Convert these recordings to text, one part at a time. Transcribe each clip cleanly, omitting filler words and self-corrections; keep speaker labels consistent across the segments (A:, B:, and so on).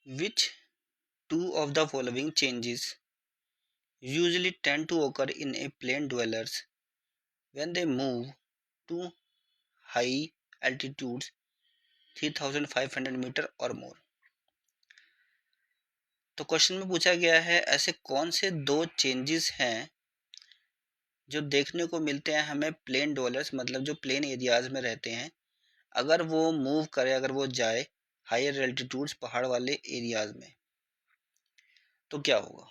A: Which two of the following changes usually tend to occur in a plane dwellers when they move to high altitudes 3500 metre और मोर? तो question में पूछा गया है ऐसे कौन से दो चेंजेस हैं जो देखने को मिलते हैं हमें प्लेन डवेलर्स मतलब जो प्लेन एरियाज में रहते हैं, अगर वो मूव करे, अगर वो जाए हायर एल्टीट्यूड्स पहाड़ वाले एरियाज में तो क्या होगा।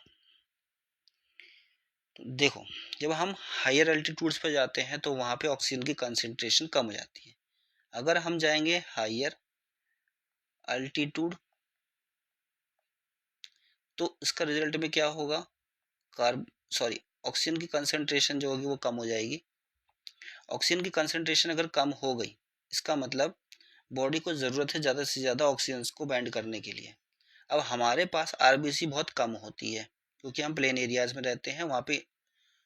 A: तो देखो, जब हम हायर एल्टीट्यूड्स पर जाते हैं तो वहाँ पे ऑक्सीजन की कंसंट्रेशन कम हो जाती है। अगर हम जाएंगे हायर एल्टीट्यूड तो इसका रिजल्ट में क्या होगा, कार्ब सॉरी ऑक्सीजन की कंसंट्रेशन जो होगी वो कम हो जाएगी। ऑक्सीजन की कंसंट्रेशन अगर कम हो गई, इसका मतलब बॉडी को ज़रूरत है ज़्यादा से ज़्यादा ऑक्सीजन को बैंड करने के लिए। अब हमारे पास आरबीसी बहुत कम होती है क्योंकि हम प्लेन एरियाज में रहते हैं, वहाँ पे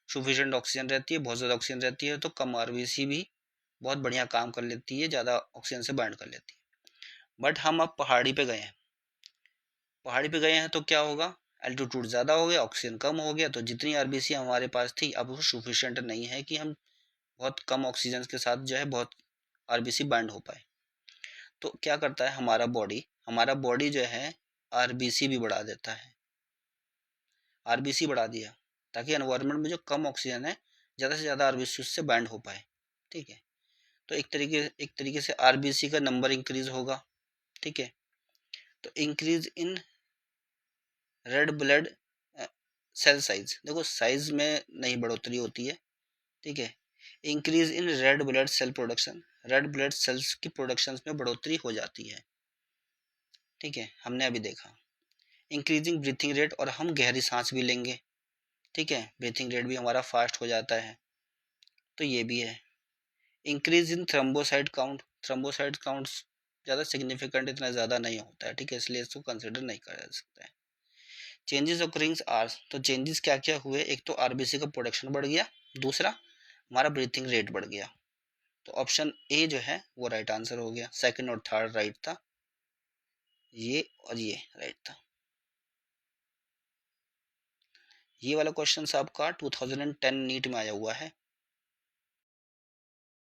A: सफिशिएंट ऑक्सीजन रहती है, बहुत ज़्यादा ऑक्सीजन रहती है, तो कम आरबीसी भी बहुत बढ़िया काम कर लेती है, ज़्यादा ऑक्सीजन से बैंड कर लेती है। बट हम अब पहाड़ी पे गए हैं, पहाड़ी पे गए हैं तो क्या होगा, एल्टीट्यूड ज़्यादा हो गया, ऑक्सीजन कम हो गया, तो जितनी आरबीसी हमारे पास थी अब वो सफिशिएंट नहीं है कि हम बहुत कम ऑक्सीजन के साथ जो है बहुत आरबीसी बैंड हो पाए। तो क्या करता है हमारा बॉडी जो है आरबीसी भी बढ़ा देता है। आरबीसी बढ़ा दिया ताकि एनवायरनमेंट में जो कम ऑक्सीजन है ज़्यादा से ज़्यादा आरबीसी उससे बैंड हो पाए। ठीक है, तो एक तरीके से आरबीसी का नंबर इंक्रीज होगा। ठीक है, तो increase in red blood cell size, देखो साइज में नहीं बढ़ोतरी होती है। ठीक है, increase in red blood cell production, red blood cells की प्रोडक्शन में बढ़ोतरी हो जाती है। ठीक है, हमने अभी देखा। इंक्रीजिंग ब्रीथिंग रेट, और हम गहरी सांस भी लेंगे। ठीक है, ब्रीथिंग रेट भी हमारा फास्ट हो जाता है, तो ये भी है। इंक्रीज इन थ्रोम्बोसाइट काउंट, थ्रोम्बोसाइट काउंट ज़्यादा सिग्निफिकेंट इतना ज़्यादा नहीं होता है। ठीक है, इसलिए इसको कंसिडर नहीं करा जा सकता है। चेंजेस ऑकरिंग आर, तो चेंजेस क्या क्या हुए, एक तो आरबीसी का प्रोडक्शन बढ़ गया, दूसरा हमारा ब्रीथिंग रेट बढ़ गया। तो ऑप्शन ए जो है वो राइट आंसर हो गया, सेकंड और थर्ड राइट था, ये और ये राइट था। ये वाला क्वेश्चन आपका 2010 नीट में आया हुआ है।